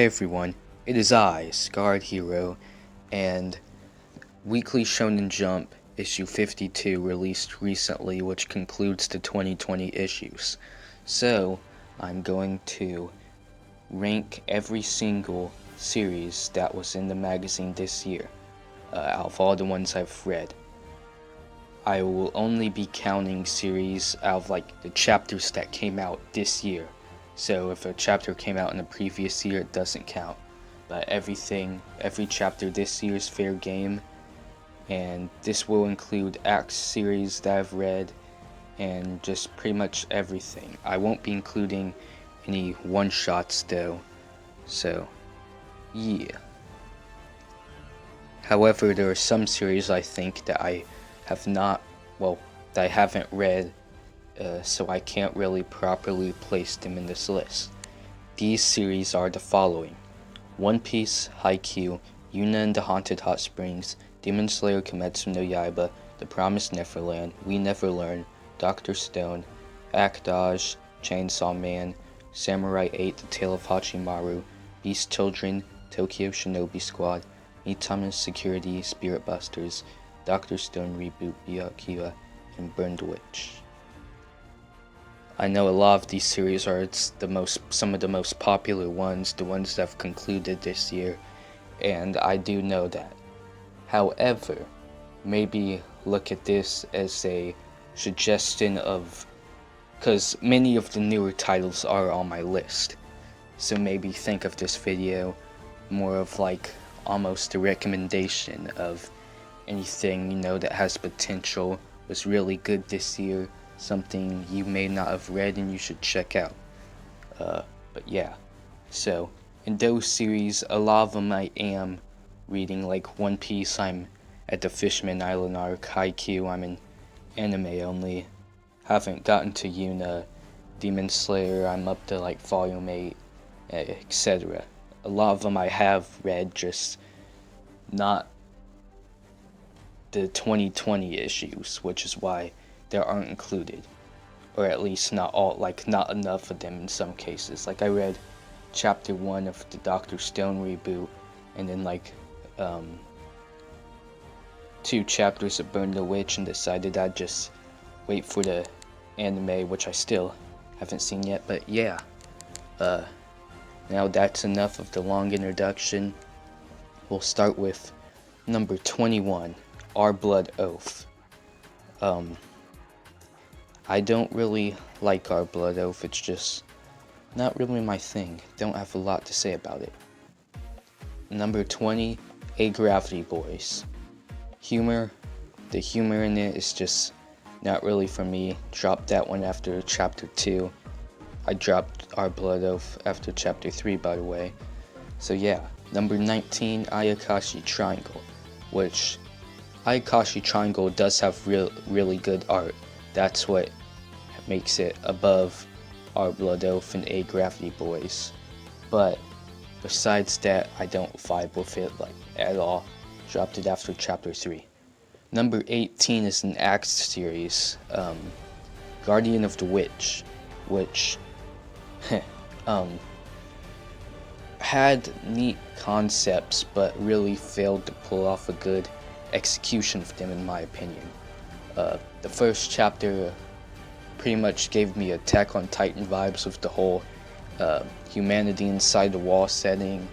Hey everyone, it is I, Scarred Hero, and Weekly Shonen Jump issue 52 released recently, which concludes the 2020 issues. So, I'm going to rank every single series that was in the magazine this year, out of all the ones I've read. I will only be counting series out of the chapters that came out this year. So if a chapter came out in the previous year, it doesn't count. But every chapter this year is fair game. And this will include Axe series that I've read and just pretty much everything. I won't be including any one-shots though. So, yeah. However, there are some series I think that I haven't read, so I can't really properly place them in this list. These series are the following: One Piece, Haikyuu, Yuna and the Haunted Hot Springs, Demon Slayer Kimetsu no Yaiba, The Promised Neverland, We Never Learn, Dr. Stone, Akdaj, Chainsaw Man, Samurai 8, The Tale of Hachimaru, Beast Children, Tokyo Shinobi Squad, Mitama's Security, Spirit Busters, Dr. Stone Reboot, Byakuya, and Burned Witch. I know a lot of these series are some of the most popular ones, the ones that have concluded this year, and I do know that. However, maybe look at this as a suggestion because many of the newer titles are on my list. So maybe think of this video more of almost a recommendation of anything that has potential, was really good this year, something you may not have read and you should check out. But yeah, so in those series, a lot of them I am reading, like One Piece, I'm at the Fishman Island arc. Haikyuu, I'm in anime only, haven't gotten to Yuna. Demon Slayer, I'm up to volume 8, etc. A lot of them I have read, just not the 2020 issues, which is why they aren't included, or at least not all, not enough of them in some cases. I read chapter 1 of the Dr. Stone reboot, and then 2 chapters of Burn the Witch, and decided I'd just wait for the anime, which I still haven't seen yet. But yeah, now that's enough of the long introduction. We'll start with number 21, Our Blood Oath. I don't really like Our Blood Oath, it's just not really my thing. Don't have a lot to say about it. Number 20, A Gravity Boys. The humor in it is just not really for me. Dropped that one after chapter 2. I dropped Our Blood Oath after chapter 3, by the way. So yeah, number 19, Ayakashi Triangle, which Ayakashi Triangle does have really good art. That's what makes it above Our Blood Oath and A Gravity Boys. But besides that, I don't vibe with it at all. Dropped it after chapter 3. Number 18 is an Axe series, Guardian of the Witch, which had neat concepts but really failed to pull off a good execution of them, in my opinion. The first chapter pretty much gave me Attack on Titan vibes with the whole humanity inside the wall setting,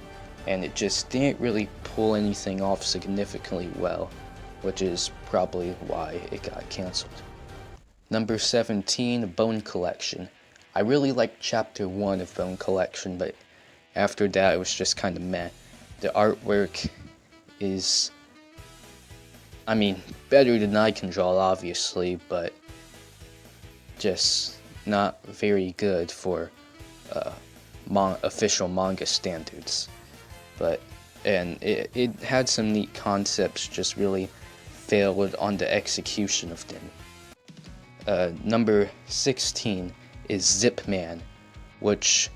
and it just didn't really pull anything off significantly well, which is probably why it got cancelled. Number 17, Bone Collection. I really liked chapter 1 of Bone Collection, but after that it was just kind of meh. The artwork is, better than I can draw, obviously, but just not very good for official manga standards. And it had some neat concepts, just really failed on the execution of them. Number 16 is Zip Man, which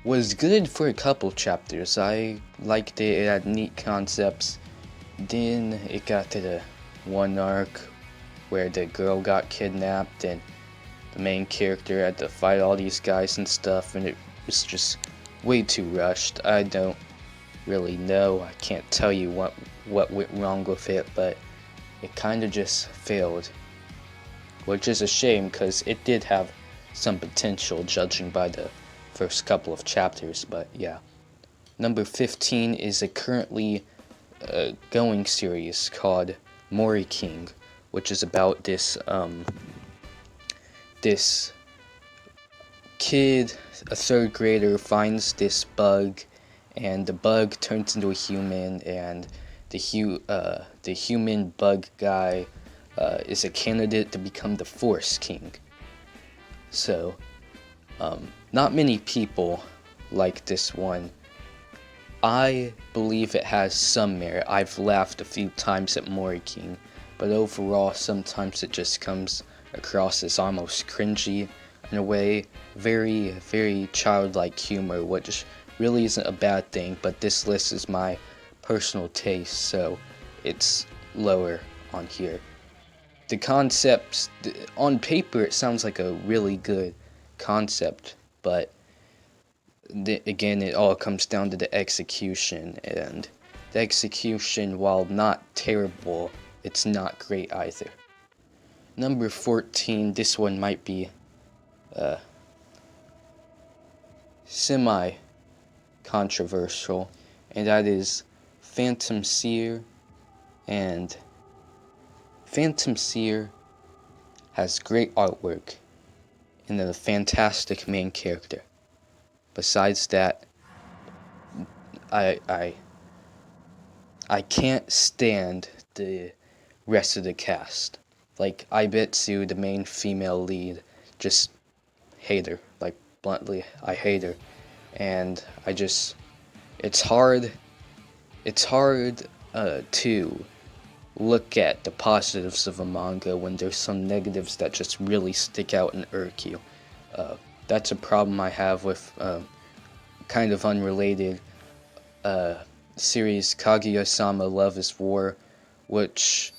was good for a couple chapters. I liked it, it had neat concepts. Then it got to the one arc where the girl got kidnapped and the main character had to fight all these guys and stuff, and it was just way too rushed. I don't really know. I can't tell you what went wrong with it, but it kind of just failed, which is a shame because it did have some potential judging by the first couple of chapters. But yeah, number 15 is a currently going series called Mori King, which is about this kid, a third grader, finds this bug, and the bug turns into a human, and the human bug guy is a candidate to become the Force King. So, not many people like this one. I believe it has some merit. I've laughed a few times at Mori King, but overall, sometimes it just comes across as almost cringy in a way. Very, very childlike humor, which really isn't a bad thing, but this list is my personal taste, so it's lower on here. The concepts, on paper, it sounds like a really good concept, but again, it all comes down to the execution, and the execution, while not terrible, it's not great either. Number 14, this one might be semi-controversial, and that is Phantom Seer. And Phantom Seer has great artwork and a fantastic main character. Besides that, I can't stand the rest of the cast. Like, Ibetsu, the main female lead, just hate her. Like, bluntly, I hate her. And it's hard to look at the positives of a manga when there's some negatives that just really stick out and irk you. That's a problem I have with kind of unrelated series Kaguya-sama Love is War, which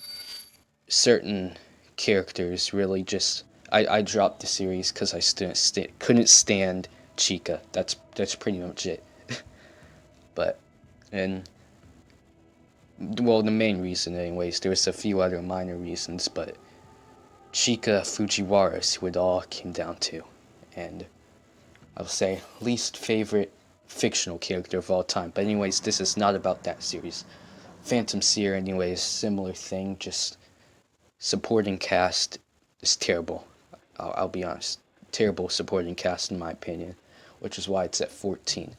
certain characters really just... I dropped the series because I couldn't stand Chika. That's pretty much it. But, and... well, the main reason anyways, there's a few other minor reasons, but Chika Fujiwara is who it all came down to. And I'll say least favorite fictional character of all time. But anyways, this is not about that series. Phantom Seer, anyways, similar thing, just supporting cast is terrible. I'll be honest. Terrible supporting cast in my opinion, which is why it's at 14.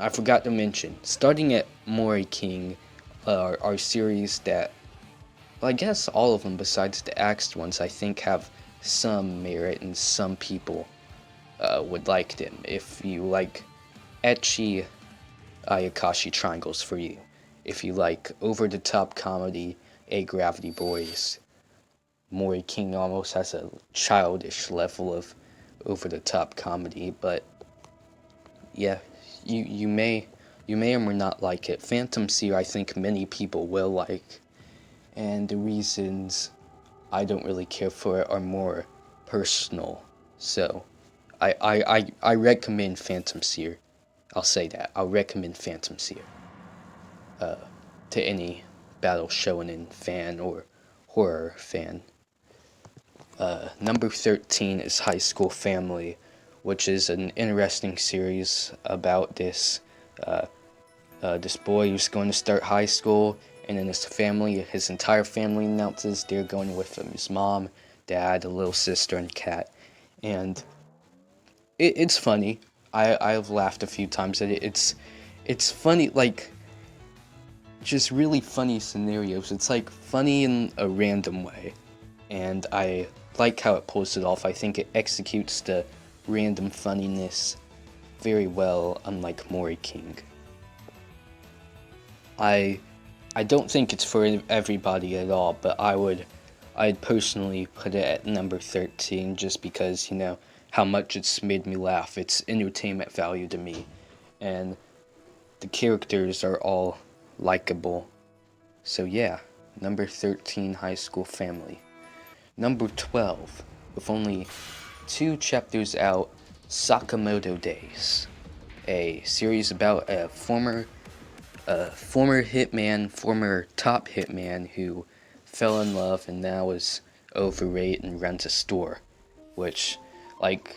I forgot to mention, starting at Mori King are series that, well, I guess all of them besides the axed ones, I think have some merit and some people would like them. If you like ecchi Ayakashi triangles for you. If you like over-the-top comedy, A-Gravity Boys, Mori King almost has a childish level of over-the-top comedy, but yeah, you may or may not like it. Phantom Seer, I think many people will like, and the reasons I don't really care for it are more personal. So, I recommend Phantom Seer. I'll say that. I'll recommend Phantom Seer to any Battle Shonen fan or horror fan. Number 13 is High School Family, which is an interesting series about this boy who's going to start high school, and then his entire family announces they're going with him. His mom, dad, a little sister, and cat. And it's funny. I've laughed a few times at it. It's funny, like, just really funny scenarios. It's like funny in a random way, and I like how it pulls it off. I think it executes the random funniness very well, unlike Mori King. I don't think it's for everybody at all, but I'd personally put it at number 13 just because, you know, how much it's made me laugh. It's entertainment value to me, and the characters are all likable. So yeah, number 13, High School Family. Number 12, with only 2 chapters out, Sakamoto Days, a series about a former hitman, former top hitman who fell in love and now is overweight and runs a store, which, like,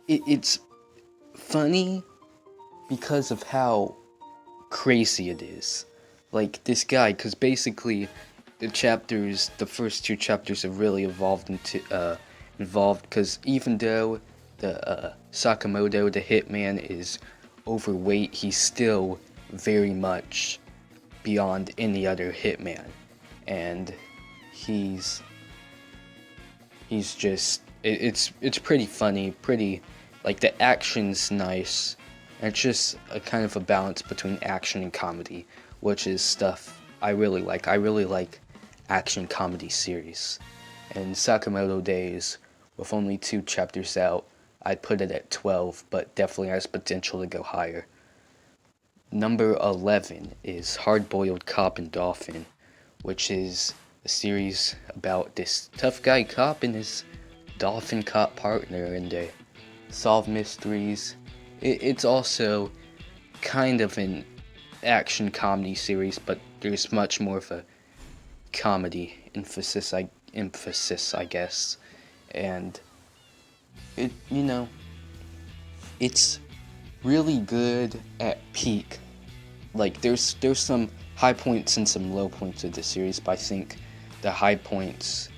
it's funny because of how crazy it is. Like, this guy, because basically the first two chapters have really evolved, because even though the Sakamoto, the hitman, is overweight, he's still very much beyond any other hitman, and he's just it's pretty funny, pretty, like, the action's nice, and it's just a kind of a balance between action and comedy, which is stuff I really like. I really like action comedy series. And Sakamoto Days, with only 2 chapters out, I'd put it at 12, but definitely has potential to go higher. Number 11 is Hard Boiled Cop and Dolphin, which is a series about this tough guy cop and his dolphin cop partner, and they solve mysteries. It's also kind of an action comedy series, but there's much more of a comedy emphasis, I guess. And it's really good at peak. Like, there's some high points and some low points of the series, but I think the high points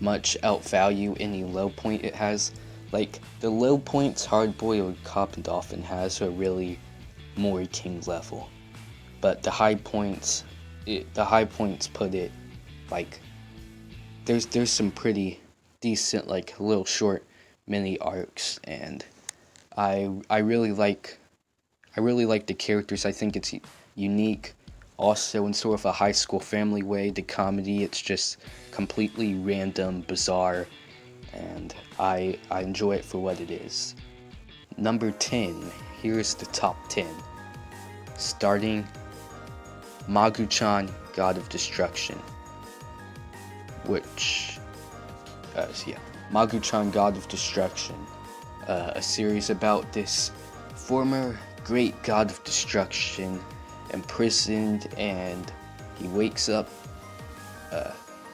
much outvalue any low point it has. Like, the low points Hard Boiled Cop and Dolphin has are really Mori King level, but the high points put it, like, there's some pretty decent, like, little short mini arcs, and I really like the characters. I think it's unique, also in sort of a high school family way. The comedy, it's just completely random, bizarre, and I enjoy it for what it is. Number 10, here's the top 10. Starting, Magu-chan, God of Destruction, which, Magu-chan, God of Destruction, a series about this former great God of Destruction imprisoned, and he wakes up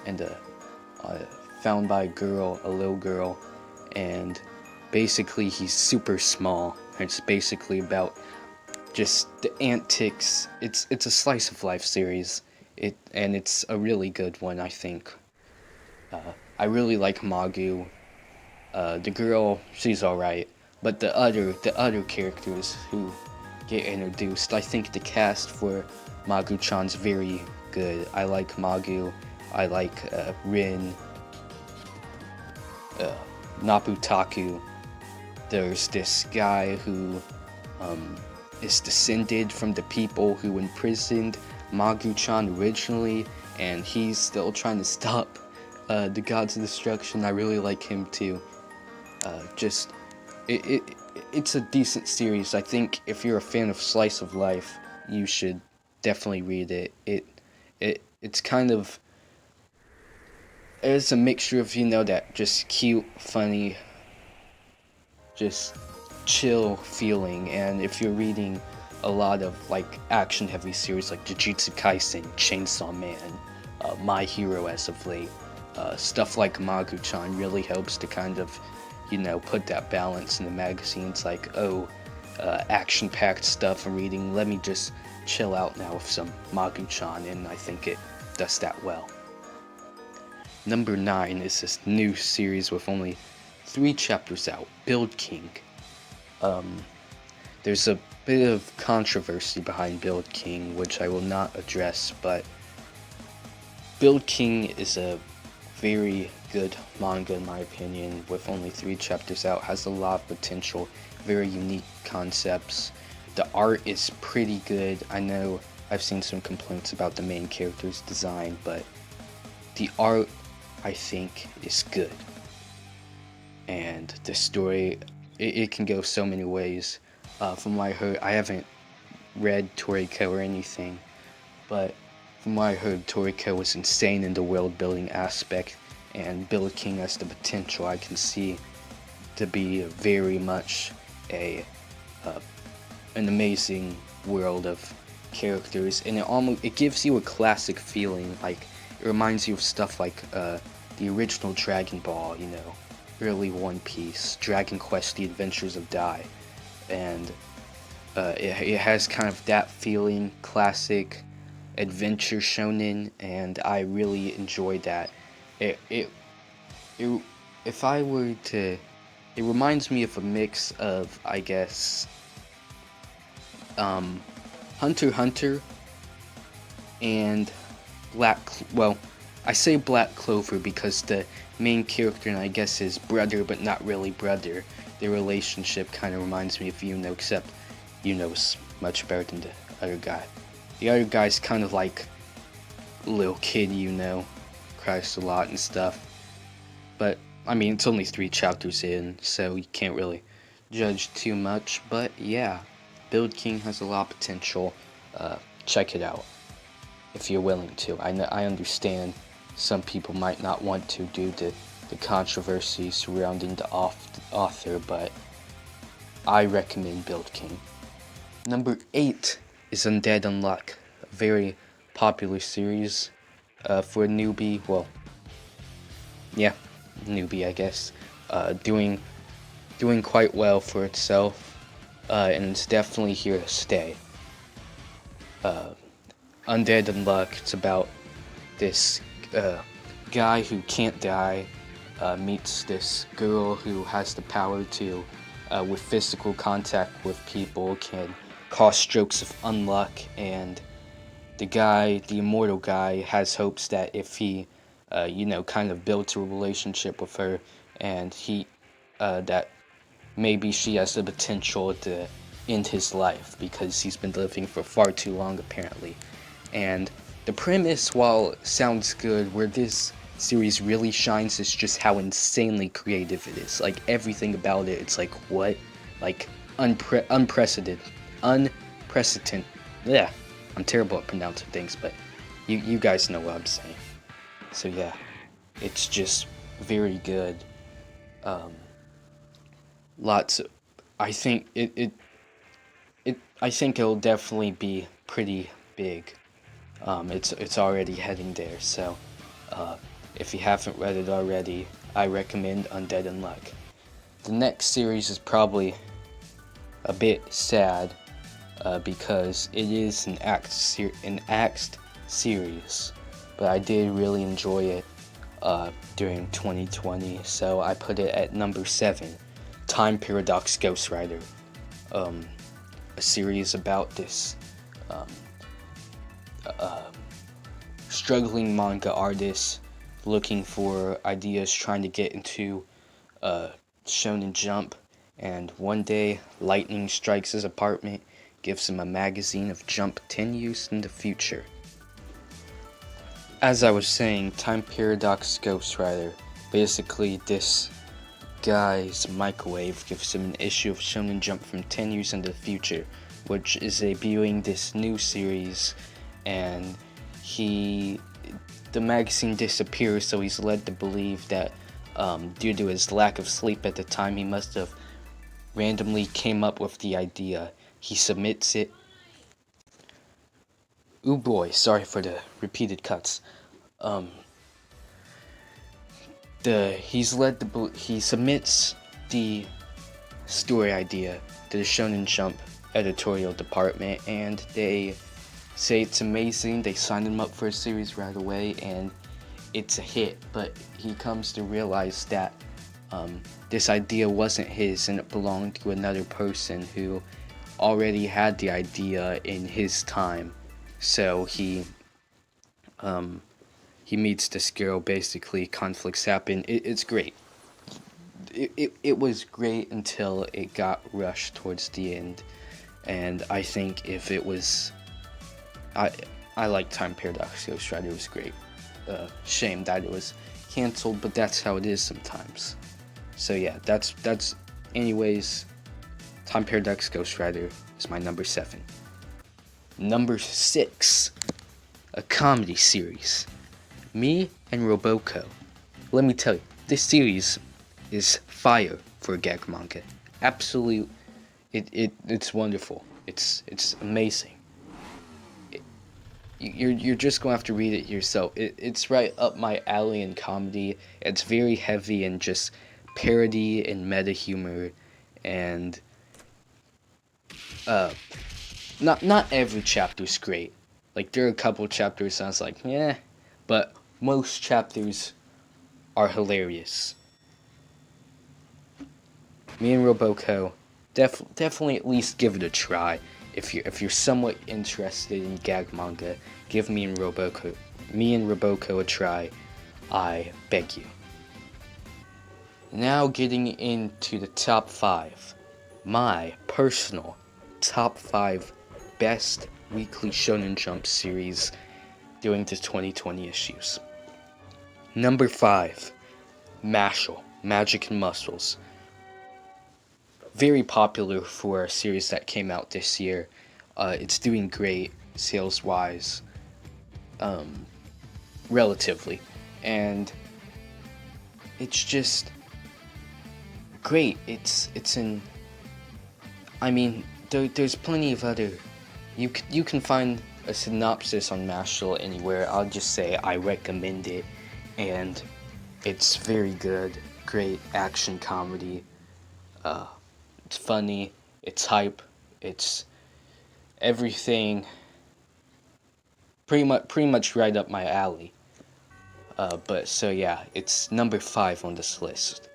and found by a little girl, and basically he's super small. It's basically about just the antics. It's a slice of life series. And it's a really good one, I think. I really like Magu. The girl, she's alright, but the other characters who get introduced, I think the cast for Magu-chan's very good. I like Magu. I like Rin, Naputaku. There's this guy who is descended from the people who imprisoned Magu-chan originally, and he's still trying to stop the Gods of Destruction. I really like him too. It's a decent series. I think if you're a fan of slice of life, you should definitely read it. It's kind of, it's a mixture of, that just cute, funny, just chill feeling, and if you're reading a lot of, like, action heavy series like Jujutsu Kaisen, Chainsaw Man, My Hero as of late, stuff like Magu-chan really helps to kind of, put that balance in the magazines, like, action-packed stuff I'm reading, let me just chill out now with some Magu-chan, and I think it does that well. Number 9 is this new series with only 3 chapters out, Build King. There's a bit of controversy behind Build King, which I will not address, but Build King is a very good manga in my opinion, with only 3 chapters out, has a lot of potential, very unique concepts. The art is pretty good. I know I've seen some complaints about the main character's design, but the art, I think, is good. And the story, it can go so many ways. From what I heard, I haven't read Toriko or anything, but from what I heard, Toriko was insane in the world building aspect, and Build King has the potential. I can see to be very much a an amazing world of characters, and it gives you a classic feeling. Like, it reminds you of stuff like the original Dragon Ball, early One Piece, Dragon Quest: The Adventures of Dai, and it has kind of that feeling, classic adventure shonen, and I really enjoy that. It it, it if I were to, it reminds me of a mix of, I guess, Hunter x Hunter and well, I say Black Clover because the main character, and I guess his brother, but not really brother, their relationship kind of reminds me of Yuno, except Yuno's much better than the other guy. The other guy's kind of like a little kid, cries a lot and stuff. But, I mean, it's only 3 chapters in, so you can't really judge too much. But yeah, Build King has a lot of potential. Check it out if you're willing to. I understand some people might not want to due to the controversy surrounding the author, but I recommend Build King. Number 8 is Undead Unluck, a very popular series for a newbie. Well, yeah, newbie, I guess. Doing quite well for itself, and it's definitely here to stay. Undead Unluck, it's about this guy who can't die, meets this girl who has the power to, with physical contact with people, can cause strokes of unluck, and the immortal guy, has hopes that if he, kind of builds a relationship with her, and that maybe she has the potential to end his life because he's been living for far too long, apparently. And the premise, while it sounds good, where this series really shines is just how insanely creative it is. Like, everything about it, it's like, what? Like, unprecedented. Yeah, I'm terrible at pronouncing things, but you guys know what I'm saying. So yeah, it's just very good. Lots of, I think I think it'll definitely be pretty big. It's already heading there, so if you haven't read it already, I recommend Undead Unluck. The next series is probably a bit sad, because it is an axed series, but I did really enjoy it during 2020, so I put it at number 7, Time Paradox Ghost Rider, a series about this struggling manga artist looking for ideas, trying to get into Shonen Jump, and one day lightning strikes his apartment, gives him a magazine of Jump 10 years in the future. As I was saying, Time Paradox Ghost Rider, basically this guy's microwave gives him an issue of Shonen Jump from 10 years into the future, which is debuting this new series, and the magazine disappears, so he's led to believe that due to his lack of sleep at the time, he must have randomly came up with the idea. He submits it. Ooh boy, sorry for the repeated cuts. He submits the story idea to the Shonen Jump editorial department, and they say it's amazing. They sign him up for a series right away, and it's a hit. But he comes to realize that this idea wasn't his, and it belonged to another person who already had the idea in his time. So he meets this girl. Basically, conflicts happen. It's great. It was great until it got rushed towards the end, and I think if it was, I like Time Paradox Ghost Rider. It was great. Shame that it was canceled, but that's how it is sometimes. So yeah, that's anyways, Time Paradox Ghost Rider is my number 7. Number 6, a comedy series, Me and Roboco. Let me tell you, this series is fire for a gag manga. Absolute, it's wonderful. It's amazing. You're just gonna have to read it yourself. It's right up my alley in comedy. It's very heavy in just parody and meta humor, and not every chapter's great. Like there are a couple chapters I was like, yeah, but most chapters are hilarious. Me and Roboco, definitely at least give it a try. If you're somewhat interested in gag manga, give me and Roboco a try. I beg you. Now getting into the top 5. My personal top 5 best weekly Shonen Jump series during the 2020 issues. Number 5, Mashal, Magic and Muscles. Very popular for a series that came out this year. It's doing great sales-wise, relatively, and it's just great. There's plenty of other. You can find a synopsis on Mashal anywhere. I'll just say I recommend it, and it's very good. Great action comedy. It's funny. It's hype. It's everything. Pretty much right up my alley. So yeah, it's number 5 on this list.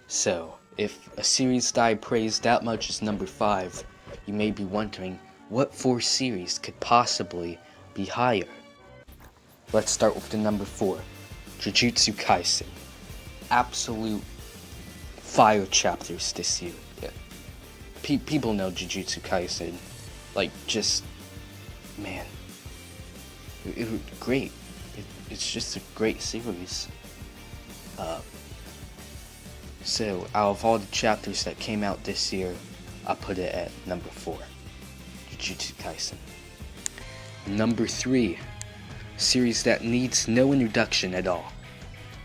So, if a series that I praise that much is number 5, you may be wondering, what 4 series could possibly be higher? Let's start with the number 4, Jujutsu Kaisen. Absolute fire chapters this year. Yeah. People know Jujutsu Kaisen. Like, just, man, it was great. It's just a great series. So, out of all the chapters that came out this year, I put it at number 4, Jujutsu Kaisen. Number 3, series that needs no introduction at all,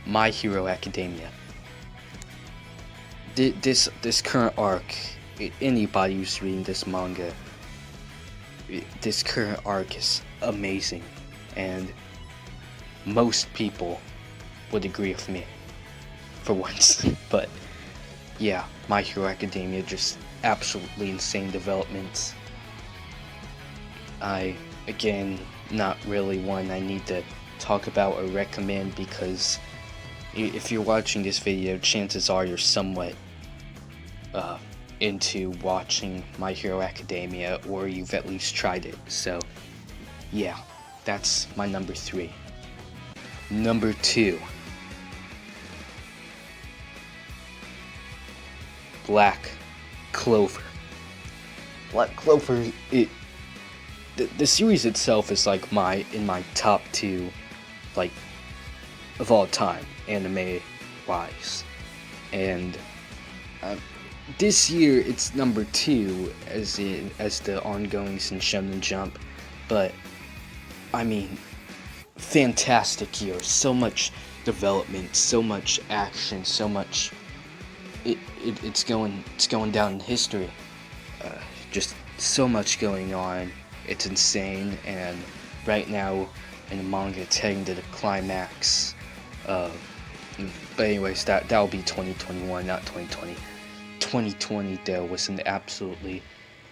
My Hero Academia. This current arc, anybody who's reading this manga, this current arc is amazing, and most people would agree with me. For once. But yeah, My Hero Academia, just absolutely insane developments. Again, not really one I need to talk about or recommend, because if you're watching this video, chances are you're somewhat into watching My Hero Academia, or you've at least tried it. So yeah, that's my number 3. Number 2, Black Clover. Black Clover, the series itself is like in my top 2, like, of all time, anime wise. And this year it's number 2 as the ongoings in Shonen Jump, but I mean, fantastic year. So much development, so much action, so much. It's going down in history. Just so much going on. It's insane, and right now in the manga it's heading to the climax. But anyways, that'll be 2021, not 2020. 2020 though was an absolutely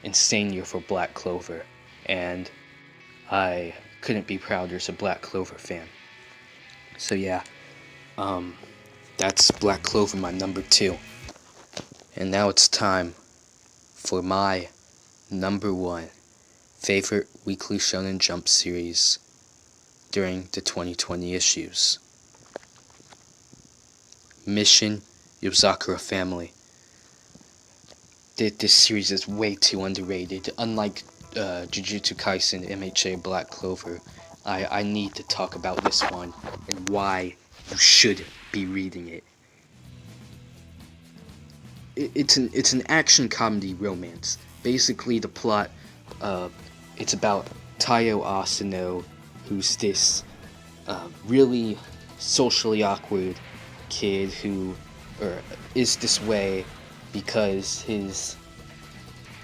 insane year for Black Clover, and I couldn't be prouder as a Black Clover fan. So yeah, that's Black Clover, my number 2. And now it's time for my number 1 favorite weekly Shonen Jump series during the 2020 issues. Mission Yozakura Family. This series is way too underrated. Unlike Jujutsu Kaisen, MHA, Black Clover, I need to talk about this one and why you should be reading it. It's an action comedy romance. Basically, the plot, it's about Taiyo Asano, who's this really socially awkward kid who or is this way because it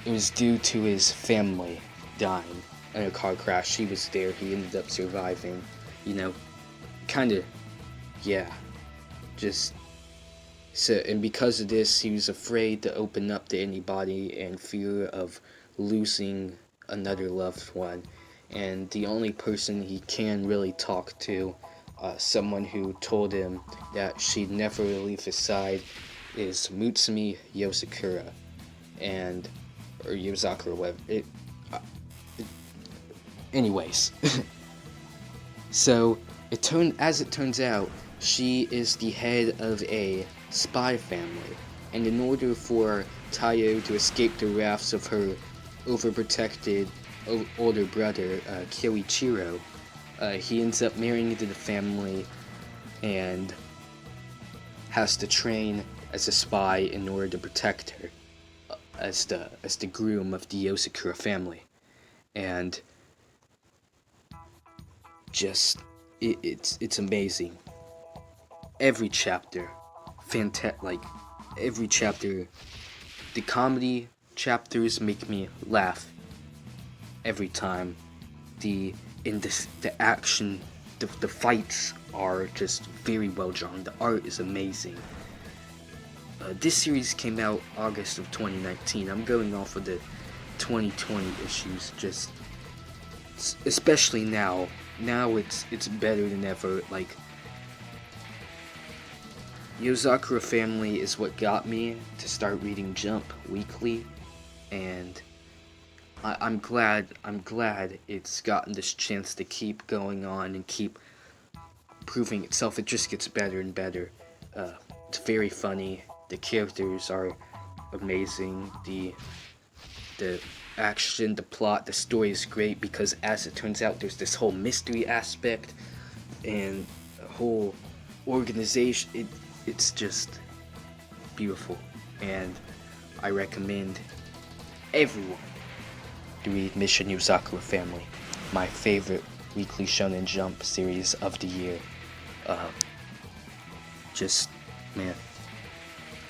was due to his family dying in a car crash. He was there, he ended up surviving, you know, kind of, yeah, just, so, and because of this, he was afraid to open up to anybody and fear of losing another loved one. And the only person he can really talk to, someone who told him that she'd never leave his side, is Mutsumi Yosakura, and or Yozakura, whatever. Anyways, so as it turns out, she is the head of a spy family, and in order for Tayo to escape the wraths of her overprotected older brother, Kyoichiro, he ends up marrying into the family and has to train as a spy in order to protect her, as the groom of the Yosakura family. And just it's amazing. Every chapter, every chapter, the comedy chapters make me laugh every time. The action, the fights are just very well drawn. The art is amazing. This series came out August of 2019. I'm going off of the 2020 issues, just especially now. Now it's better than ever. Like, Yozakura Family is what got me to start reading Jump weekly, and I'm glad it's gotten this chance to keep going on and keep proving itself. It just gets better and better. It's very funny. The characters are amazing. The action, the plot, the story is great because, as it turns out, there's this whole mystery aspect and a whole organization. It's just beautiful, and I recommend everyone to read Mission Yuzakura Family, my favorite weekly Shonen Jump series of the year. Just, man,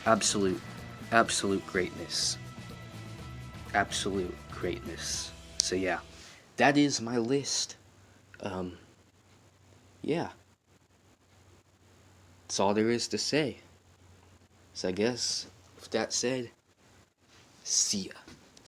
absolute greatness. Absolute greatness. So yeah, that is my list. Yeah. That's all there is to say. So I guess, with that said, see ya.